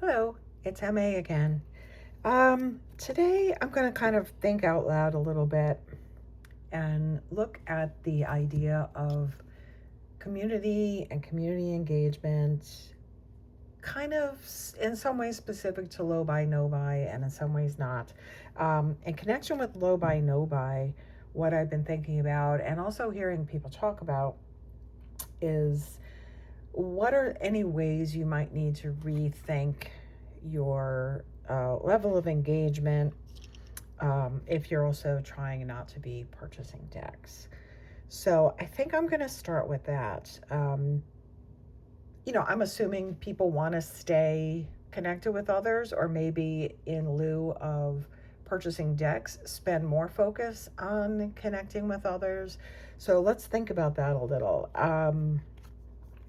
Hello, it's MA again. Today I'm going to kind of think out loud a little bit and look at the idea of community and community engagement, kind of in some ways specific to low buy, no buy, and in some ways not. In connection with low buy, no buy, what I've been thinking about and also hearing people talk about is what are any ways you might need to rethink your level of engagement if you're also trying not to be purchasing decks? So I think I'm going to start with that. I'm assuming people want to stay connected with others, or maybe in lieu of purchasing decks, spend more focus on connecting with others. So let's think about that a little.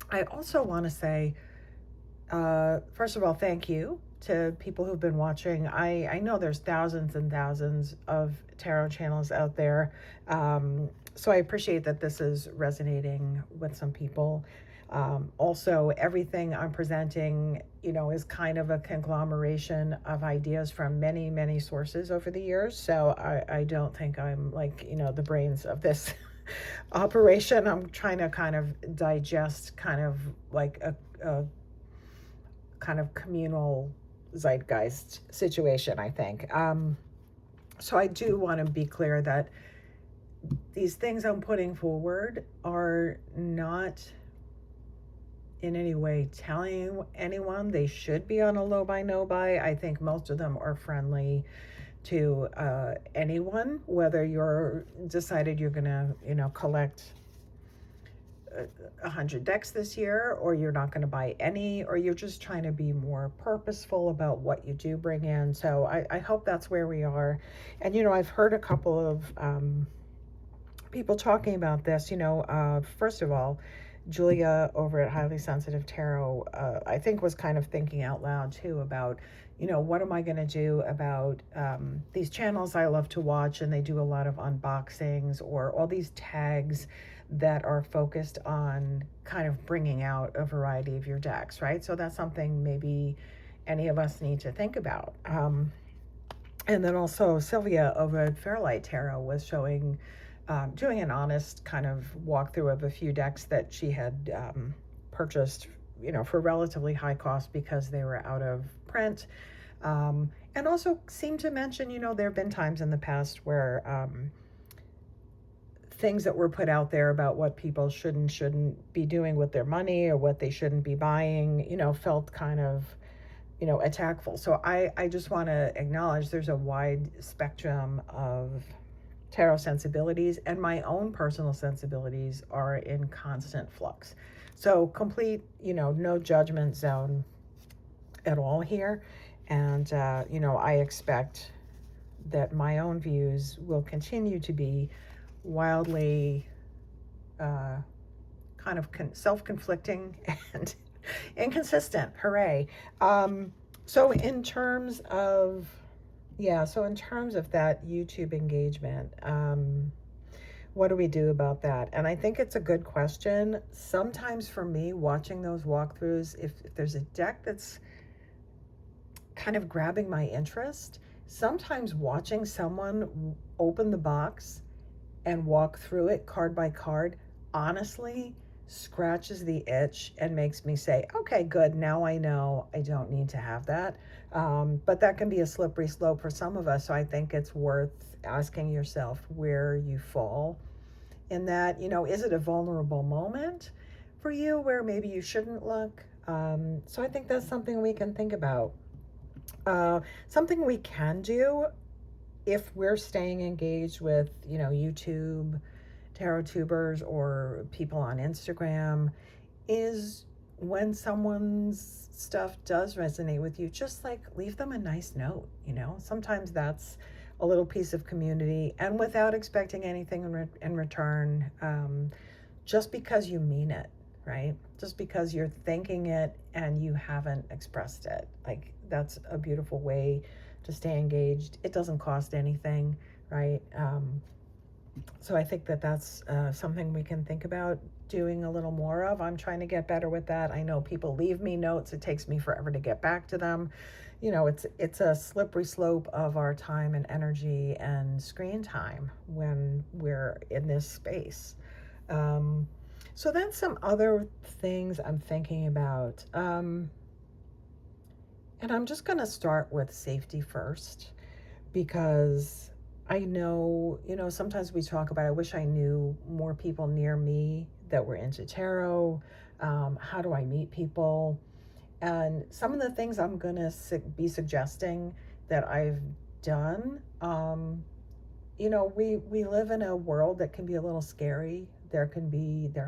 I also want to say, first of all, thank you to people who've been watching. I know there's thousands and thousands of tarot channels out there. So I appreciate that this is resonating with some people. Also, everything I'm presenting, is kind of a conglomeration of ideas from many, many sources over the years. So I don't think I'm like, the brains of this operation. I'm trying to kind of digest kind of like a kind of communal zeitgeist situation, I think. So I do want to be clear that these things I'm putting forward are not in any way telling anyone they should be on a low buy, no buy. I think most of them are friendly to anyone, whether you're decided you're gonna, collect 100 decks this year, or you're not going to buy any, or you're just trying to be more purposeful about what you do bring in. So I hope that's where we are. And, I've heard a couple of people talking about this. First of all, Julia over at Highly Sensitive Tarot, I think was kind of thinking out loud too about, what am I going to do about these channels I love to watch, and they do a lot of unboxings or all these tags that are focused on kind of bringing out a variety of your decks, right? So that's something maybe any of us need to think about. And then also Sylvia over at Fairlight Tarot was showing, doing an honest kind of walkthrough of a few decks that she had purchased, for relatively high cost because they were out of print. And also seemed to mention, there have been times in the past where things that were put out there about what people should and shouldn't be doing with their money, or what they shouldn't be buying, felt kind of, attackful. So I just want to acknowledge there's a wide spectrum of tarot sensibilities, and my own personal sensibilities are in constant flux. So complete, no judgment zone at all here. And, I expect that my own views will continue to be wildly kind of self-conflicting and inconsistent. Hooray. So in terms of that YouTube engagement, what do we do about that? And I think it's a good question. Sometimes for me, watching those walkthroughs, if there's a deck that's kind of grabbing my interest, sometimes watching someone open the box and walk through it card by card, honestly scratches the itch and makes me say, okay, good, now I know I don't need to have that. But that can be a slippery slope for some of us. So I think it's worth asking yourself where you fall in that. Is it a vulnerable moment for you where maybe you shouldn't look? So I think that's something we can think about. Something we can do if we're staying engaged with, YouTube, tarot tubers, or people on Instagram, is when someone's stuff does resonate with you, just like leave them a nice note. Sometimes that's a little piece of community, and without expecting anything in return, just because you mean it, right? Just because you're thinking it and you haven't expressed it. Like, that's a beautiful way to stay engaged. It doesn't cost anything, right? So I think that that's something we can think about. doing a little more of. I'm trying to get better with that. I know people leave me notes. It takes me forever to get back to them. It's a slippery slope of our time and energy and screen time when we're in this space. Um, so that's some other things I'm thinking about. And I'm just going to start with safety first because I know, sometimes we talk about, I wish I knew more people near me that were into tarot. How do I meet people? And some of the things I'm going to be suggesting that I've done, we live in a world that can be a little scary. There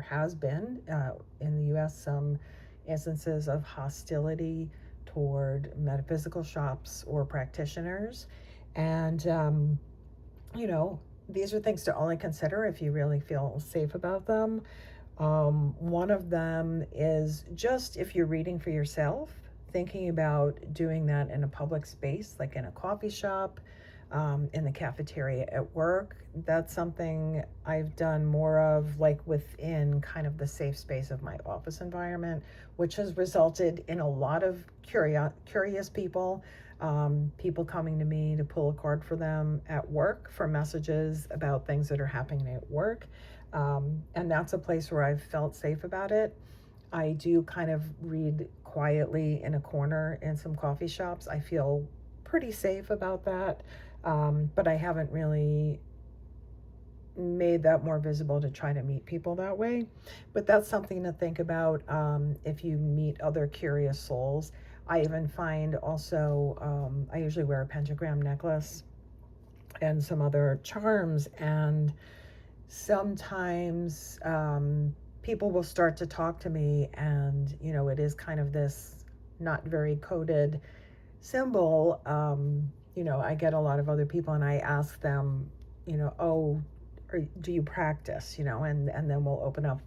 has been in the US some instances of hostility toward metaphysical shops or practitioners. And, you know, these are things to only consider if you really feel safe about them. One of them is just if you're reading for yourself, thinking about doing that in a public space, like in a coffee shop, in the cafeteria at work. That's something I've done more of, like within kind of the safe space of my office environment, which has resulted in a lot of curious people. People coming to me to pull a card for them at work for messages about things that are happening at work. And that's a place where I've felt safe about it. I do kind of read quietly in a corner in some coffee shops. I feel pretty safe about that. But I haven't really made that more visible to try to meet people that way. But that's something to think about if you meet other curious souls. I even find also, I usually wear a pentagram necklace and some other charms, and sometimes people will start to talk to me, and it is kind of this not very coded symbol. I get a lot of other people and I ask them, oh, do you practice, and then we'll open up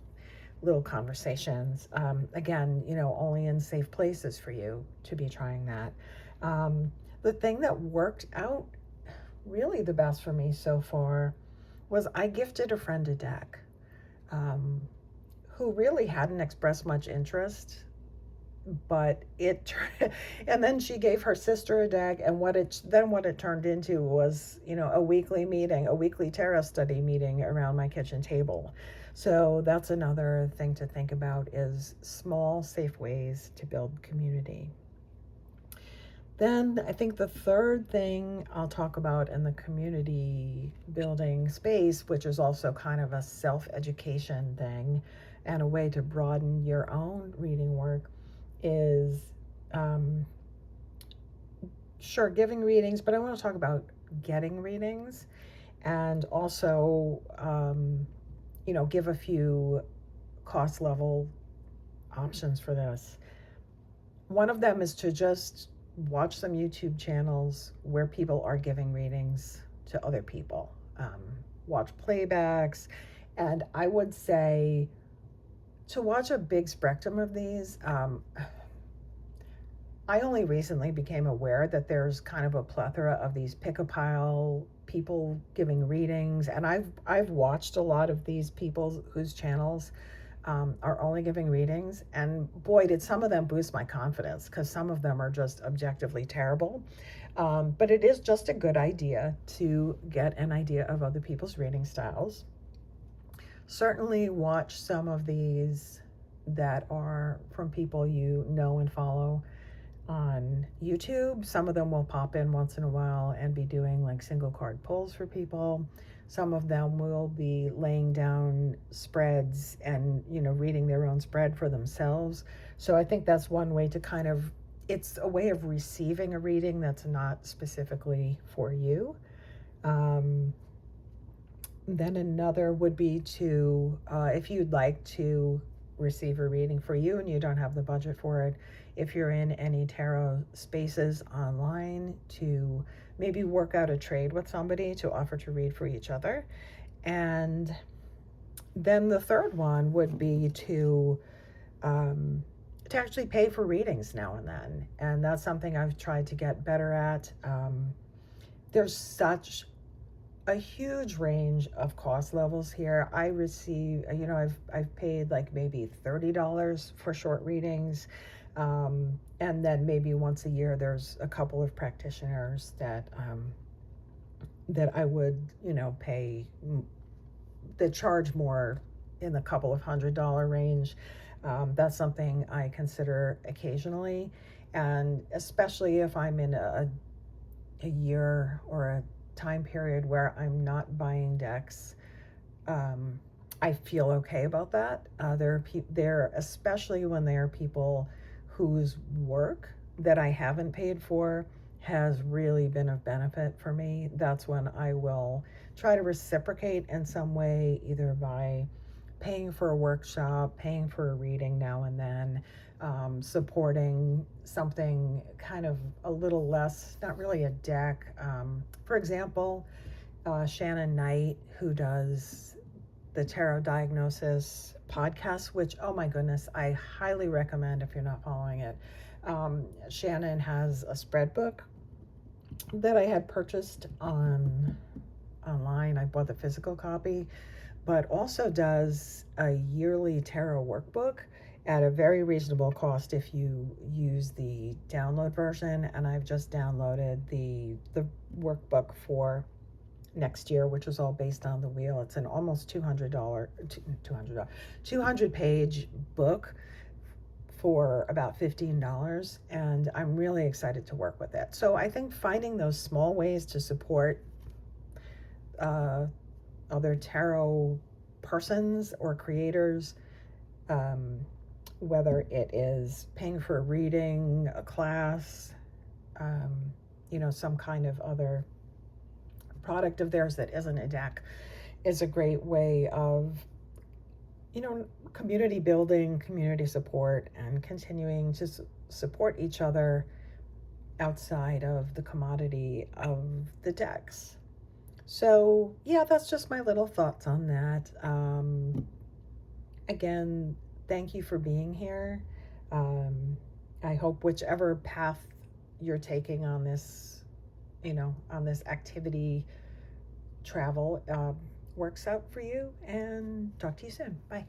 little conversations. Again, only in safe places for you to be trying that. The thing that worked out really the best for me so far was I gifted a friend a deck um, who really hadn't expressed much interest, but and then she gave her sister a deck, and what it turned into was a weekly meeting, a weekly tarot study meeting around my kitchen table. So that's another thing to think about, is small safe ways to build community. Then I think the third thing I'll talk about in the community building space, which is also kind of a self-education thing and a way to broaden your own reading work, is sure, giving readings, but I want to talk about getting readings, and also give a few cost level options for this. One of them is to just watch some YouTube channels where people are giving readings to other people. Watch playbacks, and I would say to watch a big spectrum of these. I only recently became aware that there's kind of a plethora of these pick-a-pile people giving readings, and I've watched a lot of these people whose channels are only giving readings, and boy, did some of them boost my confidence, because some of them are just objectively terrible. But it is just a good idea to get an idea of other people's reading styles. Certainly watch some of these that are from people you know and follow on YouTube. Some of them will pop in once in a while and be doing like single card pulls for people. Some of them will be laying down spreads and, reading their own spread for themselves. So I think that's one way to it's a way of receiving a reading that's not specifically for you. Then another would be to, if you'd like to receive a reading for you and you don't have the budget for it, if you're in any tarot spaces online, to maybe work out a trade with somebody to offer to read for each other. And then the third one would be to actually pay for readings now and then. And that's something I've tried to get better at. There's such a huge range of cost levels here. I receive, I've paid like maybe $30 for short readings. And then maybe once a year, there's a couple of practitioners that I would, pay, that charge more in the couple of $100 range. That's something I consider occasionally. And especially if I'm in a year or a time period where I'm not buying decks, um, I feel okay about that. There, especially when there are people whose work that I haven't paid for has really been of benefit for me. That's when I will try to reciprocate in some way, either by paying for a workshop, paying for a reading now and then, supporting something kind of a little less, not really a deck. For example, Shannon Knight, who does the Tarot Diagnosis podcast, which, oh my goodness, I highly recommend if you're not following it. Shannon has a spread book that I had purchased online. I bought the physical copy, but also does a yearly tarot workbook at a very reasonable cost if you use the download version. And I've just downloaded the workbook for next year, which is all based on the wheel. It's an almost $200 page book for about $15, and I'm really excited to work with it. So I think finding those small ways to support uh, other tarot persons or creators, um, whether it is paying for a reading, a class, um, some kind of other product of theirs that isn't a deck, is a great way of, community building, community support, and continuing to support each other outside of the commodity of the decks. So, yeah, that's just my little thoughts on that. Again, thank you for being here. I hope whichever path you're taking on this, on this activity travel, works out for you, and talk to you soon. Bye.